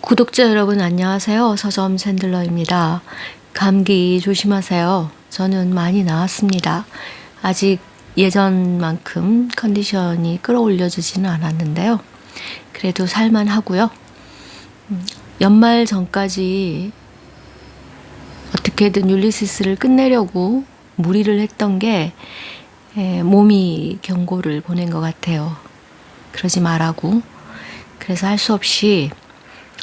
구독자 여러분 안녕하세요. 서점 챈들러입니다. 감기 조심하세요. 저는 많이 나았습니다. 아직 예전만큼 컨디션이 끌어올려지지는 않았는데요. 그래도 살만하고요. 연말 전까지 어떻게든 율리시스를 끝내려고 무리를 했던 게 몸이 경고를 보낸 것 같아요. 그러지 말라고. 그래서 할 수 없이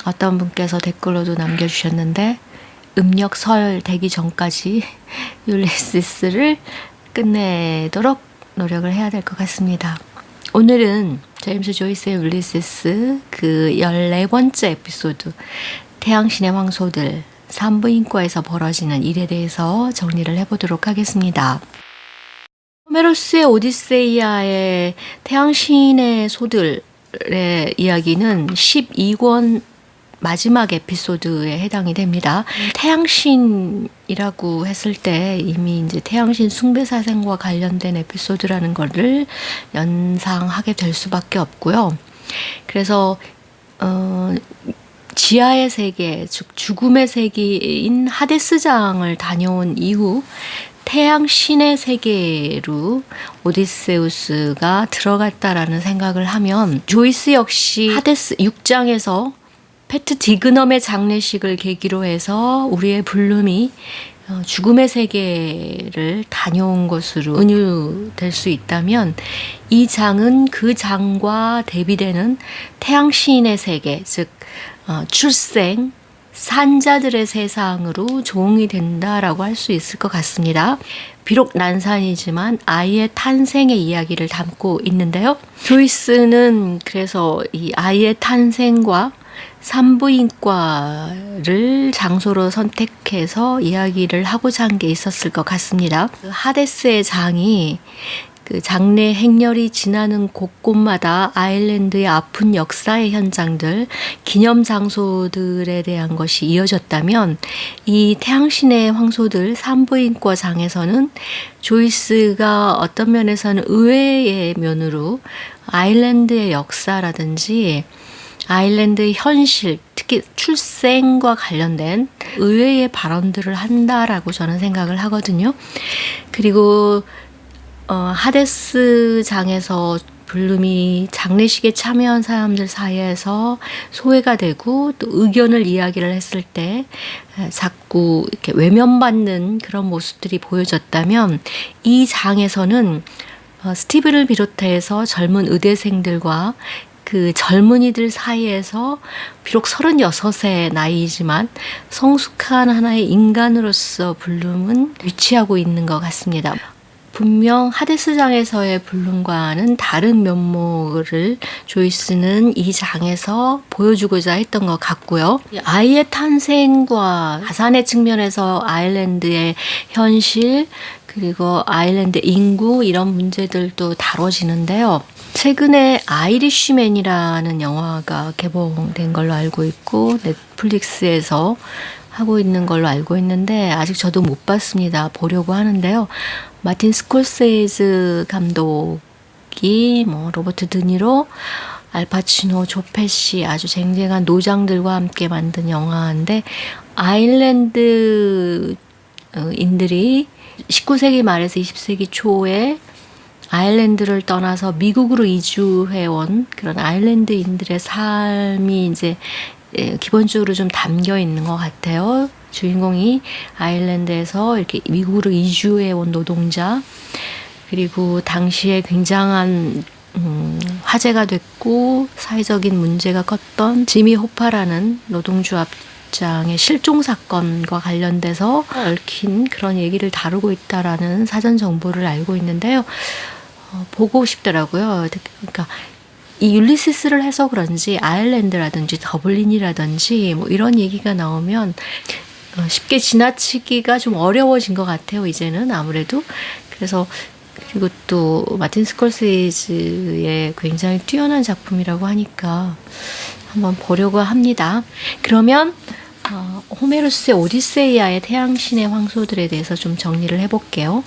어떤 분께서 댓글로도 남겨주셨는데 음력 설 되기 전까지 율리시스를 끝내도록 노력을 해야 될 것 같습니다. 오늘은 제임스 조이스의 율리시스 그 14번째 에피소드 태양신의 황소들 산부인과에서 벌어지는 일에 대해서 정리를 해보도록 하겠습니다. 호메로스의 오디세이아의 태양신의 소들의 이야기는 12권 마지막 에피소드에 해당이 됩니다. 태양신이라고 했을 때 이미 이제 태양신 숭배사생과 관련된 에피소드라는 것을 연상하게 될 수밖에 없고요. 그래서 지하의 세계, 즉 죽음의 세계인 하데스장을 다녀온 이후 태양신의 세계로 오디세우스가 들어갔다라는 생각을 하면 조이스 역시 하데스 6장에서 페트 디그넘의 장례식을 계기로 해서 우리의 블룸이 죽음의 세계를 다녀온 것으로 은유될 수 있다면 이 장은 그 장과 대비되는 태양신의 세계, 즉 출생, 산자들의 세상으로 조응이 된다라고 할 수 있을 것 같습니다. 비록 난산이지만 아이의 탄생의 이야기를 담고 있는데요. 조이스는 그래서 이 아이의 탄생과 산부인과를 장소로 선택해서 이야기를 하고자 한 게 있었을 것 같습니다. 하데스의 장이 그 장례 행렬이 지나는 곳곳마다 아일랜드의 아픈 역사의 현장들, 기념 장소들에 대한 것이 이어졌다면 이 태양신의 황소들 산부인과 장에서는 조이스가 어떤 면에서는 의외의 면으로 아일랜드의 역사라든지 아일랜드의 현실, 특히 출생과 관련된 의외의 발언들을 한다라고 저는 생각을 하거든요. 그리고 하데스 장에서 블룸이 장례식에 참여한 사람들 사이에서 소외가 되고 또 의견을 이야기를 했을 때 자꾸 이렇게 외면받는 그런 모습들이 보여졌다면 이 장에서는 스티븐을 비롯해서 젊은 의대생들과 그 젊은이들 사이에서 비록 36의 나이이지만 성숙한 하나의 인간으로서 블룸은 위치하고 있는 것 같습니다. 분명 하데스장에서의 블룸과는 다른 면모를 조이스는 이 장에서 보여주고자 했던 것 같고요. 아이의 탄생과 가산의 측면에서 아일랜드의 현실 그리고 아일랜드 인구 이런 문제들도 다뤄지는데요. 최근에 아이리쉬맨이라는 영화가 개봉된 걸로 알고 있고 넷플릭스에서 하고 있는 걸로 알고 있는데 아직 저도 못 봤습니다. 보려고 하는데요. 마틴 스콜세이즈 감독이 로버트 드니로, 알파치노, 조페시 아주 쟁쟁한 노장들과 함께 만든 영화인데 아일랜드인들이 19세기 말에서 20세기 초에 아일랜드를 떠나서 미국으로 이주해온 그런 아일랜드인들의 삶이 이제 기본적으로 좀 담겨 있는 것 같아요. 주인공이 아일랜드에서 이렇게 미국으로 이주해온 노동자, 그리고 당시에 굉장한 화제가 됐고 사회적인 문제가 컸던 지미 호파라는 노동조합장의 실종 사건과 관련돼서 얽힌 그런 얘기를 다루고 있다라는 사전 정보를 알고 있는데요. 보고 싶더라고요. 그러니까 이 율리시스를 해서 그런지 아일랜드라든지 더블린이라든지 이런 얘기가 나오면 쉽게 지나치기가 좀 어려워진 것 같아요. 이제는 아무래도. 그래서 그리고 또 마틴 스콜세이즈의 굉장히 뛰어난 작품이라고 하니까 한번 보려고 합니다. 그러면 호메로스의 오디세이아의 태양신의 황소들에 대해서 좀 정리를 해볼게요.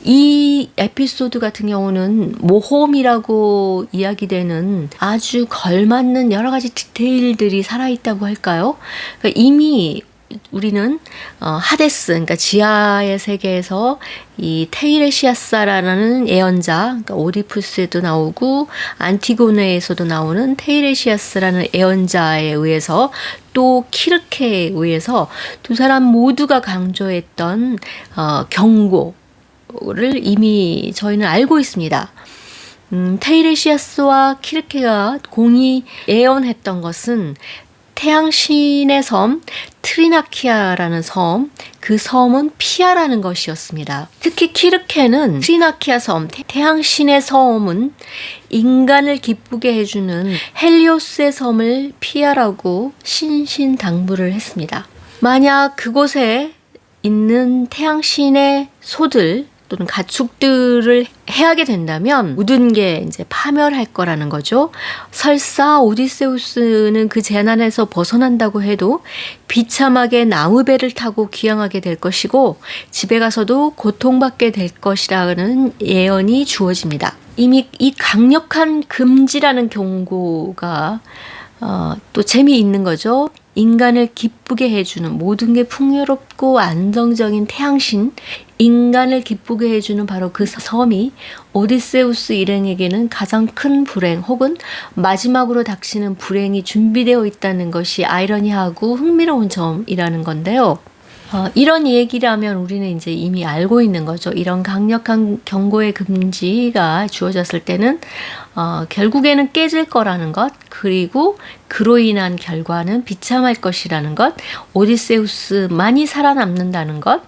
이 이 에피소드 같은 경우는 모험이라고 이야기되는 아주 걸맞는 여러 가지 디테일들이 살아있다고 할까요? 그러니까 이미 우리는 하데스, 그러니까 지하의 세계에서 이 테이레시아스라는 예언자, 그러니까 오디푸스에도 나오고 안티고네에서도 나오는 테이레시아스라는 예언자에 의해서 또 키르케에 의해서 두 사람 모두가 강조했던 경고를 이미 저희는 알고 있습니다. 테이레시아스와 키르케가 공히 예언했던 것은 태양신의 섬 트리나키아라는 섬, 그 섬은 피아라는 것이었습니다. 특히 키르케는 트리나키아 섬, 태양신의 섬은 인간을 기쁘게 해주는 헬리오스의 섬을 피아라고 신신당부를 했습니다. 만약 그곳에 있는 태양신의 소들 또는 가축들을 해하게 된다면 모든 게 이제 파멸할 거라는 거죠. 설사 오디세우스는 그 재난에서 벗어난다고 해도 비참하게 나무배를 타고 귀향하게 될 것이고 집에 가서도 고통받게 될 것이라는 예언이 주어집니다. 이미 이 강력한 금지라는 경고가 또 재미있는 거죠. 인간을 기쁘게 해주는 모든 게 풍요롭고 안정적인 태양신, 인간을 기쁘게 해주는 바로 그 섬이 오디세우스 일행에게는 가장 큰 불행 혹은 마지막으로 닥치는 불행이 준비되어 있다는 것이 아이러니하고 흥미로운 점이라는 건데요. 이런 얘기라면 우리는 이제 이미 알고 있는 거죠. 이런 강력한 경고의 금지가 주어졌을 때는 결국에는 깨질 거라는 것, 그리고 그로 인한 결과는 비참할 것이라는 것, 오디세우스만이 살아남는다는 것,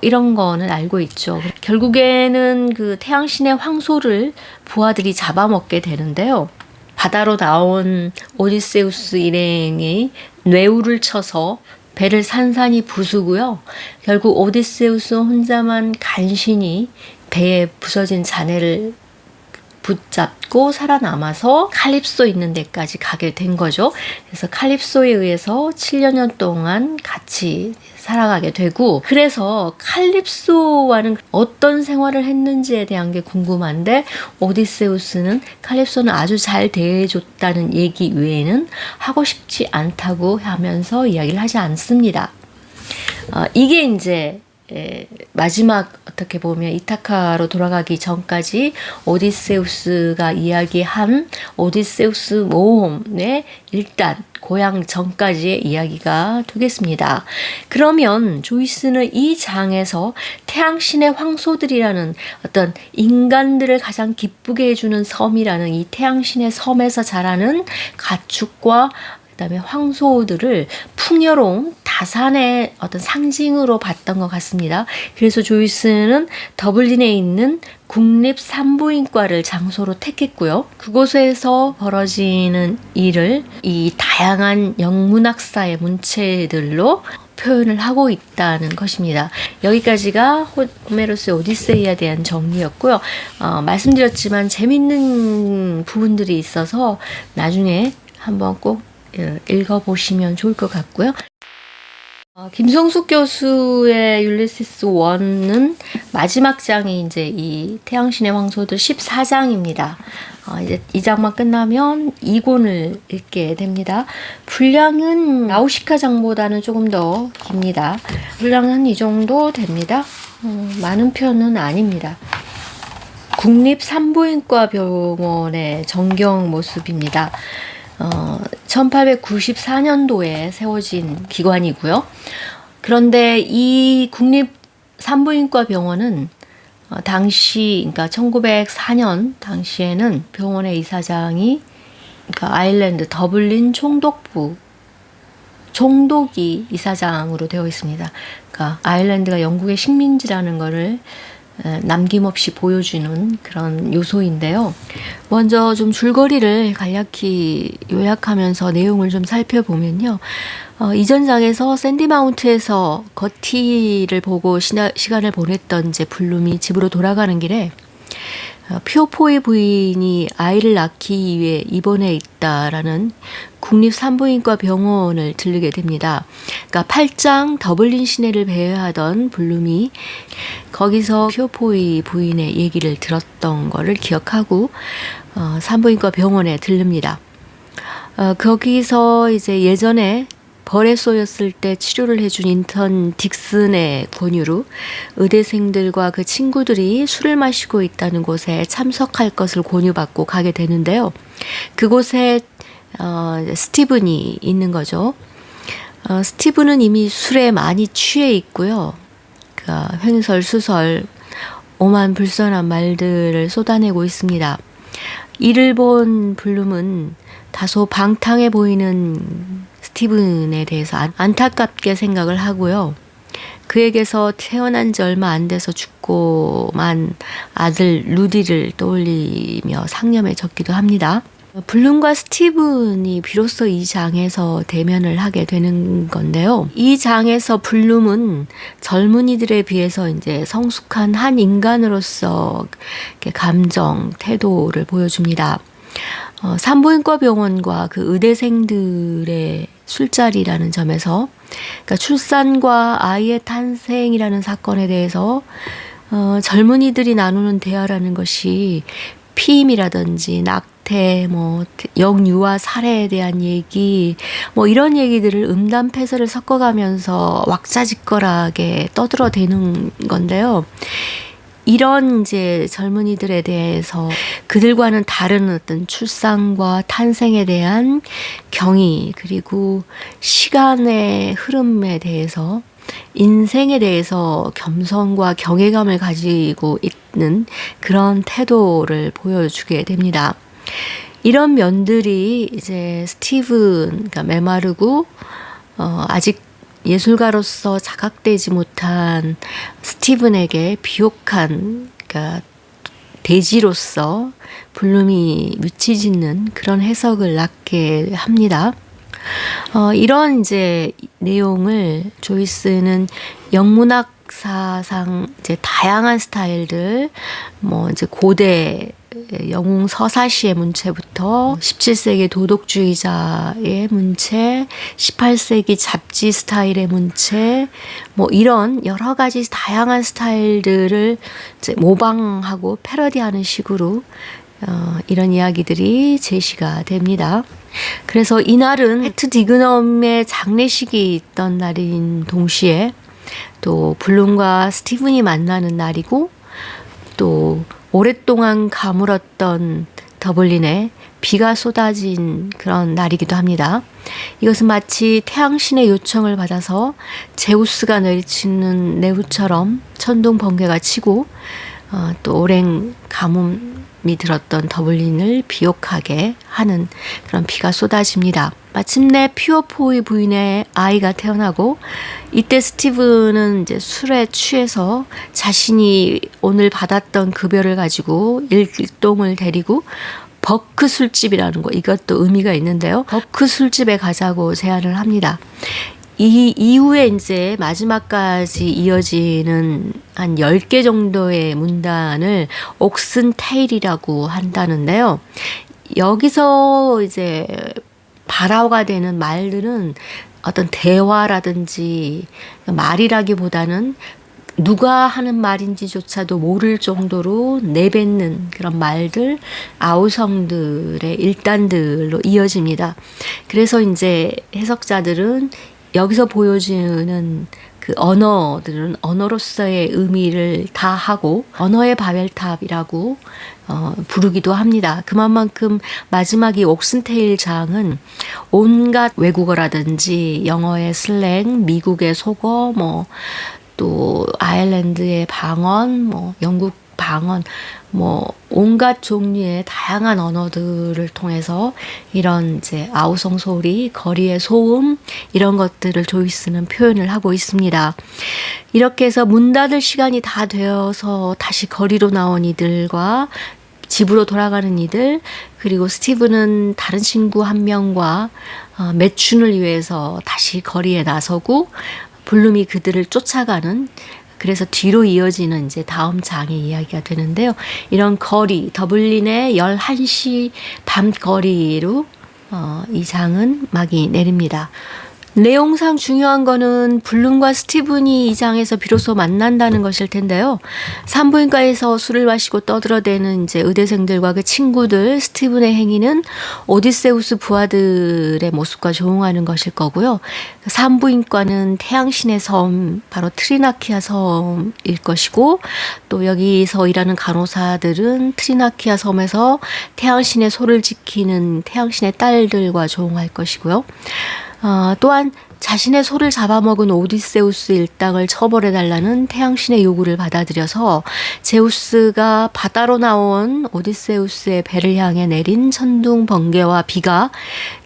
이런 거는 알고 있죠. 결국에는 그 태양신의 황소를 부하들이 잡아먹게 되는데요. 바다로 나온 오디세우스 일행이 뇌우를 쳐서 배를 산산이 부수고요. 결국 오디세우스 혼자만 간신히 배에 부서진 잔해를 붙잡고 살아남아서 칼립소 있는 데까지 가게 된 거죠. 그래서 칼립소에 의해서 7여 년 동안 같이 살아가게 되고, 그래서 칼립소와는 어떤 생활을 했는지에 대한 게 궁금한데 오디세우스는 칼립소는 아주 잘 대해줬다는 얘기 외에는 하고 싶지 않다고 하면서 이야기를 하지 않습니다. 이게 이제 마지막 어떻게 보면 이타카로 돌아가기 전까지 오디세우스가 이야기한 오디세우스 모험의 일단 고향 전까지의 이야기가 되겠습니다. 그러면 조이스는 이 장에서 태양신의 황소들이라는 어떤 인간들을 가장 기쁘게 해주는 섬이라는 이 태양신의 섬에서 자라는 가축과 그다음에 황소들을 풍요로운 다산의 어떤 상징으로 봤던 것 같습니다. 그래서 조이스는 더블린에 있는 국립산부인과를 장소로 택했고요. 그곳에서 벌어지는 일을 이 다양한 영문학사의 문체들로 표현을 하고 있다는 것입니다. 여기까지가 호메로스의 오디세이에 대한 정리였고요. 말씀드렸지만 재밌는 부분들이 있어서 나중에 한번 꼭 읽어보시면 좋을 것 같고요. 김성숙 교수의 율리시스 1은 마지막 장이 이제 이 태양신의 황소들 14장입니다. 이제 이 장만 끝나면 2권을 읽게 됩니다. 분량은 나우시카 장보다는 조금 더 깁니다. 분량은 한 이 정도 됩니다. 많은 편은 아닙니다. 국립산부인과 병원의 전경 모습입니다. 1894년도에 세워진 기관이고요. 그런데 이 국립산부인과 병원은 당시, 그러니까 1904년 당시에는 병원의 이사장이 그러니까 아일랜드 더블린 총독부 총독이 이사장으로 되어 있습니다. 그러니까 아일랜드가 영국의 식민지라는 것을 남김없이 보여주는 그런 요소인데요. 먼저 좀 줄거리를 간략히 요약하면서 내용을 좀 살펴보면요. 이전 장에서 샌디마운트에서 거티를 보고 시간을 보냈던 이제 블룸이 집으로 돌아가는 길에 퓨어포의 부인이 아이를 낳기 위해 입원해 있다라는 국립산부인과 병원을 들르게 됩니다. 그러니까 8장 더블린 시내를 배회하던 블룸이 거기서 퓨어포의 부인의 얘기를 들었던 거를 기억하고 산부인과 병원에 들릅니다. 거기서 이제 예전에 벌에 쏘였을 때 치료를 해준 인턴 딕슨의 권유로 의대생들과 그 친구들이 술을 마시고 있다는 곳에 참석할 것을 권유받고 가게 되는데요. 그곳에 스티븐이 있는 거죠. 스티븐은 이미 술에 많이 취해 있고요. 횡설수설 오만 불선한 말들을 쏟아내고 있습니다. 이를 본 블룸은 다소 방탕해 보이는 스티븐에 대해서 안타깝게 생각을 하고요. 그에게서 태어난 지 얼마 안 돼서 죽고만 아들 루디를 떠올리며 상념해졌기도 합니다. 블룸과 스티븐이 비로소 이 장에서 대면을 하게 되는 건데요. 이 장에서 블룸은 젊은이들에 비해서 이제 성숙한 한 인간으로서 감정, 태도를 보여줍니다. 산부인과 병원과 그 의대생들의 술자리라는 점에서, 그러니까 출산과 아이의 탄생이라는 사건에 대해서 젊은이들이 나누는 대화라는 것이 피임이라든지 낙태, 영유아 살해에 대한 얘기, 이런 얘기들을 음담패설을 섞어가면서 왁자지껄하게 떠들어대는 건데요. 이런 이제 젊은이들에 대해서 그들과는 다른 어떤 출산과 탄생에 대한 경의, 그리고 시간의 흐름에 대해서, 인생에 대해서 겸손과 경외감을 가지고 있는 그런 태도를 보여주게 됩니다. 이런 면들이 이제 스티븐, 그러니까 메마르고 아직 예술가로서 자각되지 못한 스티븐에게 비옥한, 그러니까 대지로서 블룸이 뮤치짓는 그런 해석을 낳게 합니다. 이런 이제 내용을 조이스는 영문학 사상 이제 다양한 스타일들, 이제 고대 영웅 서사시의 문체부터 17세기 도덕주의자의 문체, 18세기 잡지 스타일의 문체, 이런 여러 가지 다양한 스타일들을 이제 모방하고 패러디하는 식으로 이런 이야기들이 제시가 됩니다. 그래서 이날은 해트 디그넘의 장례식이 있던 날인 동시에 또 블룸과 스티븐이 만나는 날이고, 또 오랫동안 가물었던 더블린에 비가 쏟아진 그런 날이기도 합니다. 이것은 마치 태양신의 요청을 받아서 제우스가 내리치는 내후처럼 천둥 번개가 치고 또 오랜 가뭄이 들었던 더블린을 비옥하게 하는 그런 비가 쏟아집니다. 마침내 퓨어포의 부인의 아이가 태어나고, 이때 스티븐은 이제 술에 취해서 자신이 오늘 받았던 급여를 가지고 일동을 데리고 버크 술집이라는 거, 이것도 의미가 있는데요. 버크 술집에 가자고 제안을 합니다. 이 이후에 이제 마지막까지 이어지는 한 10개 정도의 문단을 옥슨 테일이라고 한다는데요. 여기서 이제 발화가 되는 말들은 어떤 대화라든지 말이라기보다는 누가 하는 말인지조차도 모를 정도로 내뱉는 그런 말들, 아우성들의 일단들로 이어집니다. 그래서 이제 해석자들은 여기서 보여지는 그 언어들은 언어로서의 의미를 다하고 언어의 바벨탑이라고 부르기도 합니다. 그만큼 마지막 이 옥슨테일 장은 온갖 외국어라든지 영어의 슬랭, 미국의 속어, 또 아일랜드의 방언, 영국 방언, 온갖 종류의 다양한 언어들을 통해서 이런 이제 아우성 소리, 거리의 소음, 이런 것들을 조이스는 표현을 하고 있습니다. 이렇게 해서 문 닫을 시간이 다 되어서 다시 거리로 나온 이들과 집으로 돌아가는 이들, 그리고 스티븐은 다른 친구 한 명과 매춘을 위해서 다시 거리에 나서고, 블룸이 그들을 쫓아가는 그래서 뒤로 이어지는 이제 다음 장의 이야기가 되는데요. 이런 거리, 더블린의 11시 밤거리로 이 장은 막이 내립니다. 내용상 중요한 거는 블룸과 스티븐이 이 장에서 비로소 만난다는 것일 텐데요. 산부인과에서 술을 마시고 떠들어대는 이제 의대생들과 그 친구들, 스티븐의 행위는 오디세우스 부하들의 모습과 조응하는 것일 거고요. 산부인과는 태양신의 섬, 바로 트리나키아 섬일 것이고, 또 여기서 일하는 간호사들은 트리나키아 섬에서 태양신의 소를 지키는 태양신의 딸들과 조응할 것이고요. 또한 자신의 소를 잡아먹은 오디세우스 일당을 처벌해달라는 태양신의 요구를 받아들여서 제우스가 바다로 나온 오디세우스의 배를 향해 내린 천둥, 번개와 비가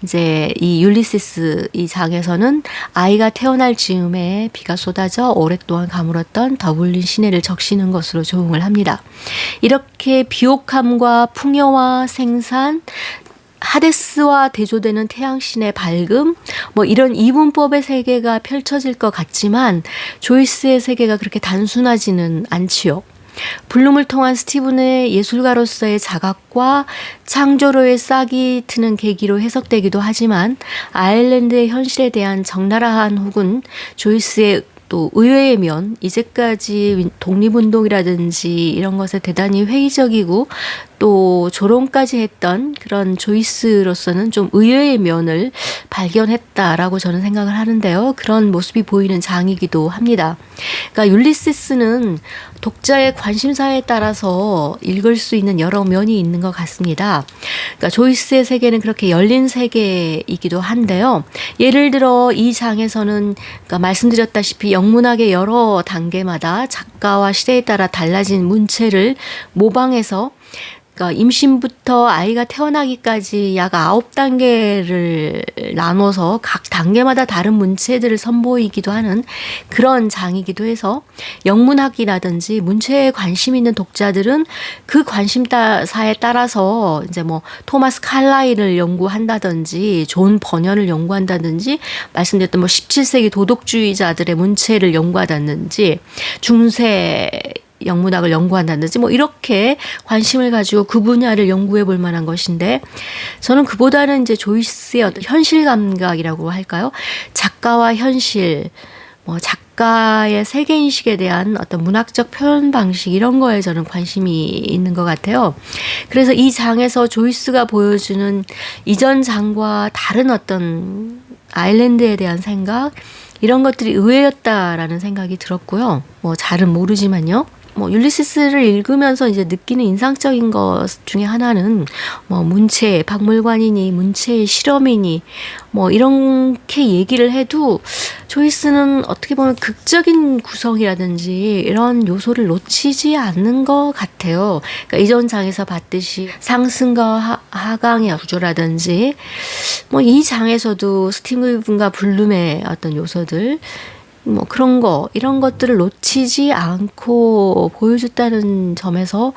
이제 이 율리시스 이 장에서는 아이가 태어날 즈음에 비가 쏟아져 오랫동안 가물었던 더블린 시내를 적시는 것으로 조응을 합니다. 이렇게 비옥함과 풍요와 생산, 하데스와 대조되는 태양신의 밝음, 뭐 이런 이분법의 세계가 펼쳐질 것 같지만 조이스의 세계가 그렇게 단순하지는 않지요. 블룸을 통한 스티븐의 예술가로서의 자각과 창조로의 싹이 트는 계기로 해석되기도 하지만 아일랜드의 현실에 대한 적나라한 혹은 조이스의 또 의외의 면, 이제까지 독립운동이라든지 이런 것에 대단히 회의적이고 또 조롱까지 했던 그런 조이스로서는 좀 의외의 면을 발견했다라고 저는 생각을 하는데요. 그런 모습이 보이는 장이기도 합니다. 그러니까 율리시스는 독자의 관심사에 따라서 읽을 수 있는 여러 면이 있는 것 같습니다. 그러니까 조이스의 세계는 그렇게 열린 세계이기도 한데요. 예를 들어 이 장에서는 그러니까 말씀드렸다시피 영문학의 여러 단계마다 작가와 시대에 따라 달라진 문체를 모방해서 그러니까 임신부터 아이가 태어나기까지 약 9단계를 나눠서 각 단계마다 다른 문체들을 선보이기도 하는 그런 장이기도 해서 영문학이라든지 문체에 관심 있는 독자들은 그 관심사에 따라서 이제 뭐 토마스 칼라일을 연구한다든지 존 버년을 연구한다든지 말씀드렸던 뭐 17세기 도덕주의자들의 문체를 연구한다든지 중세 영문학을 연구한다든지 뭐 이렇게 관심을 가지고 그 분야를 연구해 볼 만한 것인데 저는 그보다는 이제 조이스의 어떤 현실 감각이라고 할까요? 작가와 현실, 뭐 작가의 세계인식에 대한 어떤 문학적 표현 방식 이런 거에 저는 관심이 있는 것 같아요. 그래서 이 장에서 조이스가 보여주는 이전 장과 다른 어떤 아일랜드에 대한 생각 이런 것들이 의외였다라는 생각이 들었고요. 뭐 잘은 모르지만요. 뭐 율리시스를 읽으면서 이제 느끼는 인상적인 것 중에 하나는 뭐 문체, 박물관이니 문체의 실험이니 뭐 이렇게 얘기를 해도 조이스는 어떻게 보면 극적인 구성이라든지 이런 요소를 놓치지 않는 것 같아요. 그러니까 이전 장에서 봤듯이 상승과 하강의 구조라든지 뭐 이 장에서도 스티븐과 블룸의 어떤 요소들 뭐 그런 거 이런 것들을 놓치지 않고 보여줬다는 점에서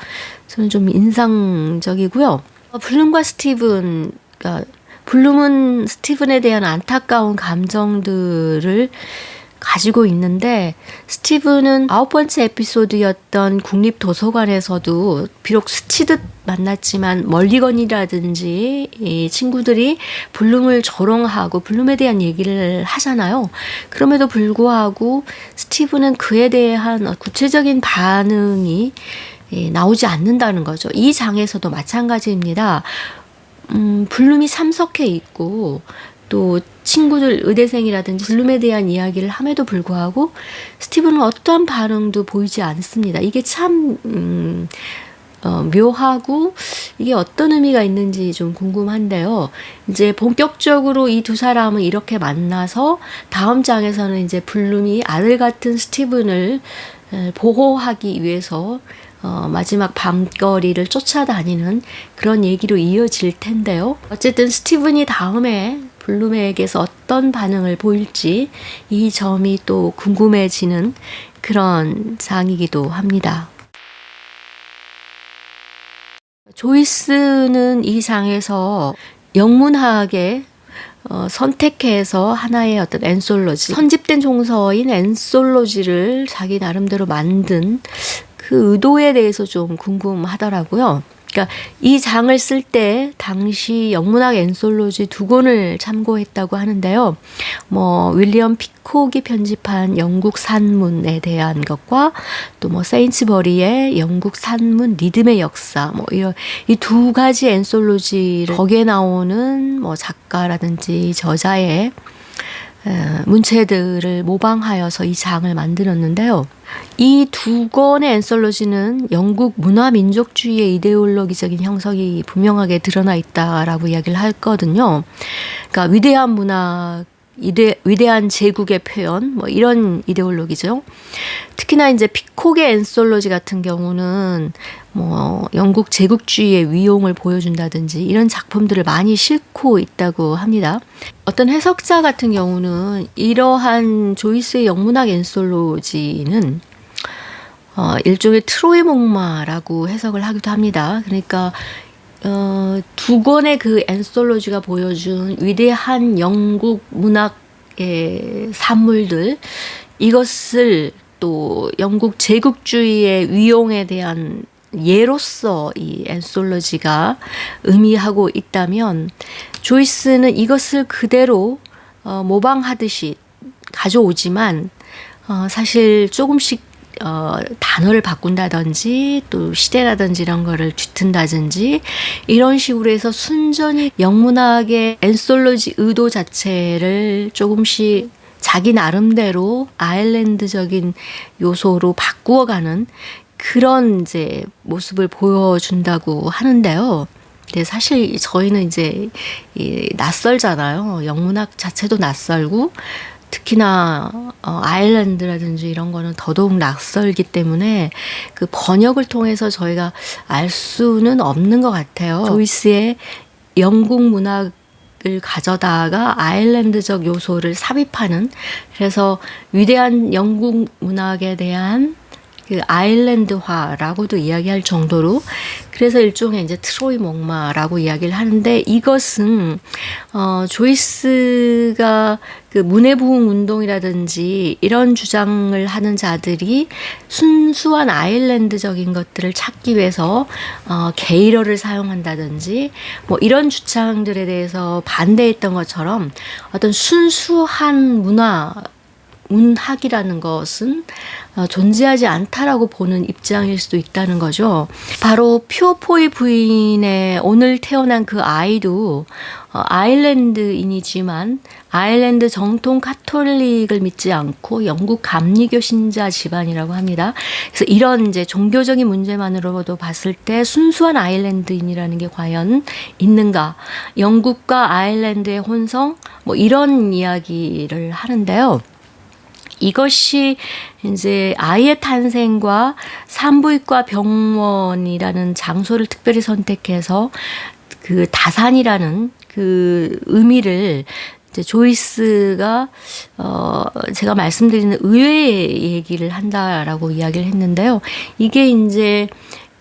저는 좀 인상적이고요. 블룸과 스티븐, 그러니까 블룸은 스티븐에 대한 안타까운 감정들을 가지고 있는데 스티븐은 9번째 에피소드였던 국립도서관에서도 비록 스치듯 만났지만 멀리건이라든지 이 친구들이 블룸을 조롱하고 블룸에 대한 얘기를 하잖아요. 그럼에도 불구하고 스티븐은 그에 대한 구체적인 반응이 나오지 않는다는 거죠. 이 장에서도 마찬가지입니다. 블룸이 참석해 있고 또 친구들 의대생이라든지 블룸에 대한 이야기를 함에도 불구하고 스티븐은 어떠한 반응도 보이지 않습니다. 이게 참 묘하고 이게 어떤 의미가 있는지 좀 궁금한데요. 이제 본격적으로 이 두 사람은 이렇게 만나서 다음 장에서는 이제 블룸이 아들 같은 스티븐을 보호하기 위해서 마지막 밤거리를 쫓아다니는 그런 얘기로 이어질 텐데요. 어쨌든 스티븐이 다음에 블룸에게서 어떤 반응을 보일지 이 점이 또 궁금해지는 그런 장이기도 합니다. 조이스는 이 장에서 영문학의 선택해서 하나의 어떤 엔솔로지, 선집된 종서인 엔솔로지를 자기 나름대로 만든 그 의도에 대해서 좀 궁금하더라고요. 그러니까 이 장을 쓸 때 당시 영문학 엔솔로지 2권을 참고했다고 하는데요. 윌리엄 피콕이 편집한 영국 산문에 대한 것과 또 세인츠버리의 영국 산문 리듬의 역사, 이런 이 2가지 엔솔로지를 거기에 나오는 작가라든지 저자의 문체들을 모방하여서 이 장을 만들었는데요. 이 2권의 엔솔로지는 영국 문화 민족주의의 이데올로기적인 형성이 분명하게 드러나 있다라고 이야기를 하거든요. 그러니까 위대한 문화, 위대한 제국의 표현, 이런 이데올로기죠. 특히나 이제 피콕의 엔솔로지 같은 경우는 영국 제국주의의 위용을 보여준다든지 이런 작품들을 많이 싣고 있다고 합니다. 어떤 해석자 같은 경우는 이러한 조이스의 영문학 엔솔로지는 일종의 트로이 목마라고 해석을 하기도 합니다. 그러니까 2권의 그 엔솔로지가 보여준 위대한 영국 문학의 산물들, 이것을 또 영국 제국주의의 위용에 대한 예로서 이 엔솔로지가 의미하고 있다면, 조이스는 이것을 그대로 모방하듯이 가져오지만 사실 조금씩 단어를 바꾼다든지 또 시대라든지 이런 거를 뒤튼다든지 이런 식으로 해서 순전히 영문학의 엔솔로지 의도 자체를 조금씩 자기 나름대로 아일랜드적인 요소로 바꾸어가는 그런 이제 모습을 보여준다고 하는데요. 근데 사실 저희는 이제 낯설잖아요. 영문학 자체도 낯설고 특히나 아일랜드라든지 이런 거는 더더욱 낯설기 때문에 그 번역을 통해서 저희가 알 수는 없는 것 같아요. 조이스의 영국 문학을 가져다가 아일랜드적 요소를 삽입하는, 그래서 위대한 영국 문학에 대한 그 아일랜드화라고도 이야기할 정도로, 그래서 일종의 이제 트로이 목마라고 이야기를 하는데, 이것은 조이스가 그 문해부흥 운동이라든지 이런 주장을 하는 자들이 순수한 아일랜드적인 것들을 찾기 위해서 게이러를 사용한다든지 이런 주장들에 대해서 반대했던 것처럼, 어떤 순수한 문학이라는 것은 존재하지 않다라고 보는 입장일 수도 있다는 거죠. 바로 퓨어포이 부인의 오늘 태어난 그 아이도 아일랜드인이지만 아일랜드 정통 카톨릭을 믿지 않고 영국 감리교 신자 집안이라고 합니다. 그래서 이런 이제 종교적인 문제만으로도 봤을 때 순수한 아일랜드인이라는 게 과연 있는가? 영국과 아일랜드의 혼성, 이런 이야기를 하는데요. 이것이 이제 아이의 탄생과 산부인과 병원이라는 장소를 특별히 선택해서 그 다산이라는 그 의미를 이제 조이스가 제가 말씀드리는 의외의 얘기를 한다라고 이야기를 했는데요. 이게 이제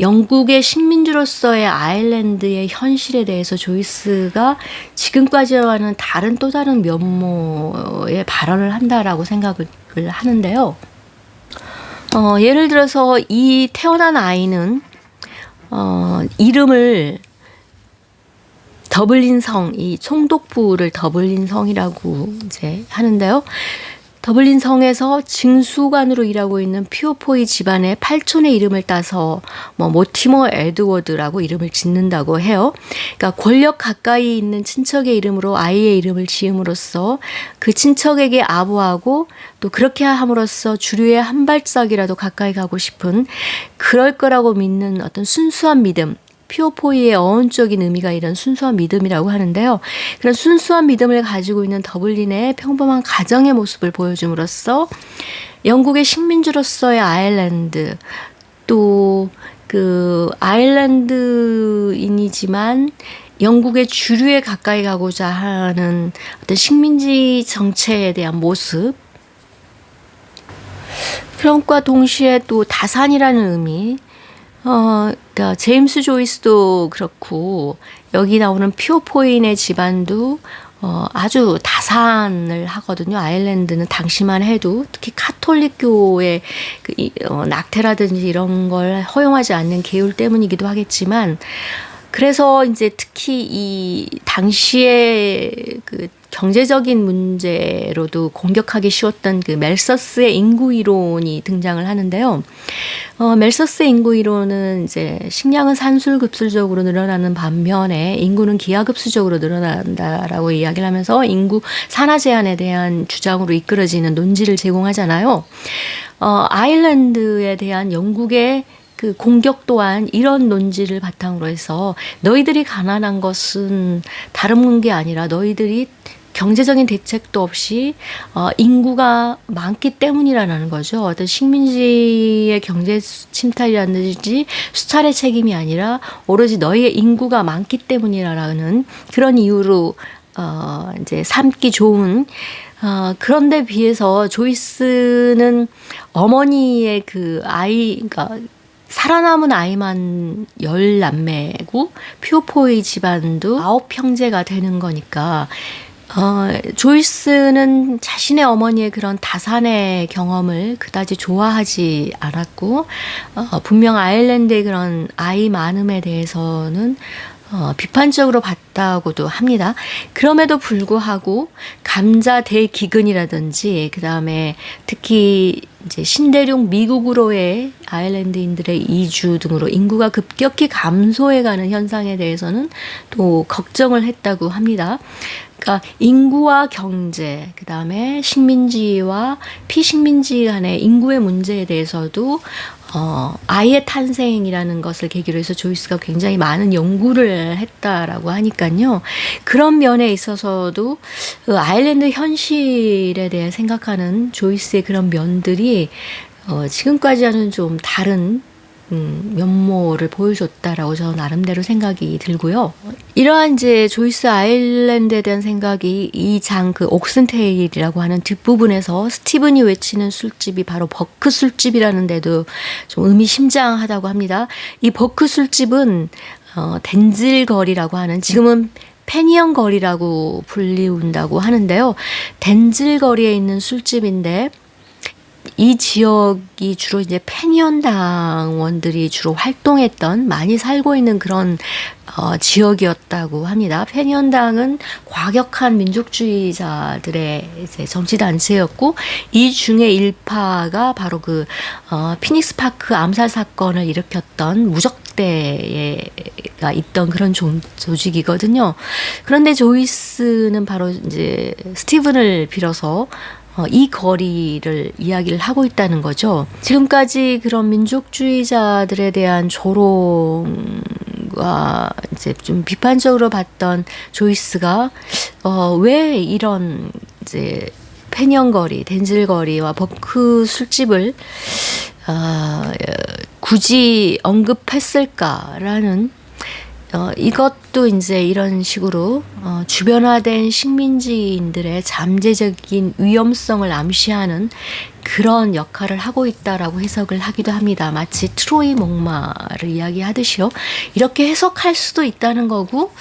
영국의 식민지로서의 아일랜드의 현실에 대해서 조이스가 지금까지와는 다른 또 다른 면모의 발언을 한다라고 생각을 하는데요. 예를 들어서 이 태어난 아이는 이름을 더블린 성, 이 총독부를 더블린 성이라고 이제 하는데요. 더블린 성에서 징수관으로 일하고 있는 퓨어포이 집안의 팔촌의 이름을 따서 모티머 에드워드라고 이름을 짓는다고 해요. 그러니까 권력 가까이 있는 친척의 이름으로 아이의 이름을 지음으로써 그 친척에게 아부하고 또 그렇게 함으로써 주류의 한 발짝이라도 가까이 가고 싶은, 그럴 거라고 믿는 어떤 순수한 믿음, 퓨어포이의 어원적인 의미가 이런 순수한 믿음이라고 하는데요. 그런 순수한 믿음을 가지고 있는 더블린의 평범한 가정의 모습을 보여줌으로써 영국의 식민지로서의 아일랜드, 또 그 아일랜드인이지만 영국의 주류에 가까이 가고자 하는 어떤 식민지 정체에 대한 모습, 그런 것과 동시에 또 다산이라는 의미, 그러니까 제임스 조이스도 그렇고 여기 나오는 퓨어포인의 집안도 아주 다산을 하거든요. 아일랜드는 당시만 해도 특히 카톨릭교의 낙태라든지 이런 걸 허용하지 않는 계율 때문이기도 하겠지만, 그래서 이제 특히 이 당시에 그 경제적인 문제로도 공격하기 쉬웠던 그 멜서스의 인구 이론이 등장을 하는데요. 멜서스의 인구 이론은 이제 식량은 산술급수적으로 늘어나는 반면에 인구는 기하급수적으로 늘어난다라고 이야기를 하면서 인구 산하 제한에 대한 주장으로 이끌어지는 논지를 제공하잖아요. 아일랜드에 대한 영국의 그 공격 또한 이런 논지를 바탕으로 해서 너희들이 가난한 것은 다른 게 아니라 너희들이 경제적인 대책도 없이 인구가 많기 때문이라는 거죠. 어떤 식민지의 경제 침탈이라든지 수탈의 책임이 아니라 오로지 너희의 인구가 많기 때문이라는 그런 이유로 이제 삼기 좋은. 그런데 비해서 조이스는 어머니의 그 그러니까 살아남은 아이만 10남매고 퓨어포이 집안도 9형제가 되는 거니까 조이스는 자신의 어머니의 그런 다산의 경험을 그다지 좋아하지 않았고 분명 아일랜드의 그런 아이 많음에 대해서는 비판적으로 봤다고도 합니다. 그럼에도 불구하고 감자 대기근이라든지 그다음에 특히 이제 신대륙 미국으로의 아일랜드인들의 이주 등으로 인구가 급격히 감소해가는 현상에 대해서는 또 걱정을 했다고 합니다. 그러니까 인구와 경제, 그다음에 식민지와 피식민지 간의 인구의 문제에 대해서도 아이의 탄생이라는 것을 계기로 해서 조이스가 굉장히 많은 연구를 했다라고 하니까요. 그런 면에 있어서도 아일랜드 현실에 대해 생각하는 조이스의 그런 면들이 지금까지와는 좀 다른 면모를 보여줬다라고 저는 나름대로 생각이 들고요. 이러한 이제 조이스 아일랜드에 대한 생각이 이 장 그 옥슨테일이라고 하는 뒷부분에서 스티븐이 외치는 술집이 바로 버크 술집이라는 데도 좀 의미심장하다고 합니다. 이 버크 술집은 덴즐 거리라고 하는, 지금은 페니언 거리라고 불리운다고 하는데요. 덴즐 거리에 있는 술집인데 이 지역이 주로 이제 페니언당원들이 주로 활동했던, 많이 살고 있는 그런 지역이었다고 합니다. 페니언당은 과격한 민족주의자들의 이제 정치단체였고, 이 중에 일파가 바로 그 피닉스 파크 암살 사건을 일으켰던 무적대가 있던 그런 조직이거든요. 그런데 조이스는 바로 이제 스티븐을 빌어서 이 거리를 이야기를 하고 있다는 거죠. 지금까지 그런 민족주의자들에 대한 조롱과 이제 좀 비판적으로 봤던 조이스가 왜 이런 이제 페니언 거리, 덴즐 거리와 버크 술집을 굳이 언급했을까라는 이것도 이제 이런 식으로 주변화된 식민지인들의 잠재적인 위험성을 암시하는 그런 역할을 하고 있다라고 해석을 하기도 합니다. 마치 트로이 목마를 이야기하듯이요. 이렇게 해석할 수도 있다는 거고,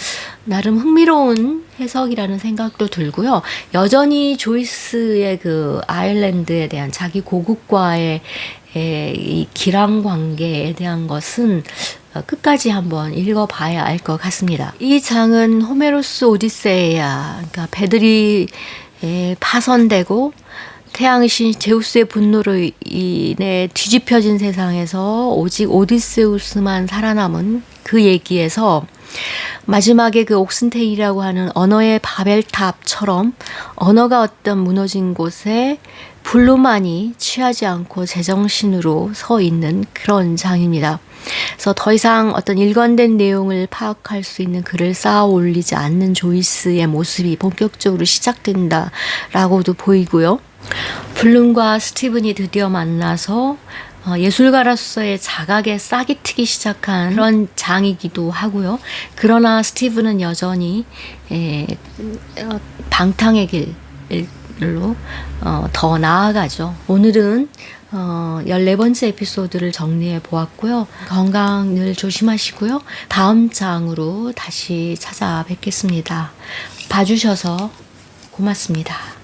나름 흥미로운 해석이라는 생각도 들고요. 여전히 조이스의 그 아일랜드에 대한 자기 고국과의 이 기랑 관계에 대한 것은 끝까지 한번 읽어봐야 알 것 같습니다. 이 장은 호메로스 오디세이아, 그러니까 배들이 파손되고 태양신 제우스의 분노로 인해 뒤집혀진 세상에서 오직 오디세우스만 살아남은 그 얘기에서 마지막에 그 옥슨테일이라고 하는 언어의 바벨탑처럼 언어가 어떤 무너진 곳에 블루만이 취하지 않고 제정신으로 서 있는 그런 장입니다. 그래서 더 이상 어떤 일관된 내용을 파악할 수 있는 글을 쌓아 올리지 않는 조이스의 모습이 본격적으로 시작된다라고도 보이고요. 블룸과 스티븐이 드디어 만나서 예술가로서의 자각에 싹이 트기 시작한 그런 장이기도 하고요. 그러나 스티븐은 여전히 방탕의 길로 더 나아가죠. 오늘은 14번째 에피소드를 정리해 보았고요. 건강 늘 조심하시고요. 다음 장으로 다시 찾아뵙겠습니다. 봐주셔서 고맙습니다.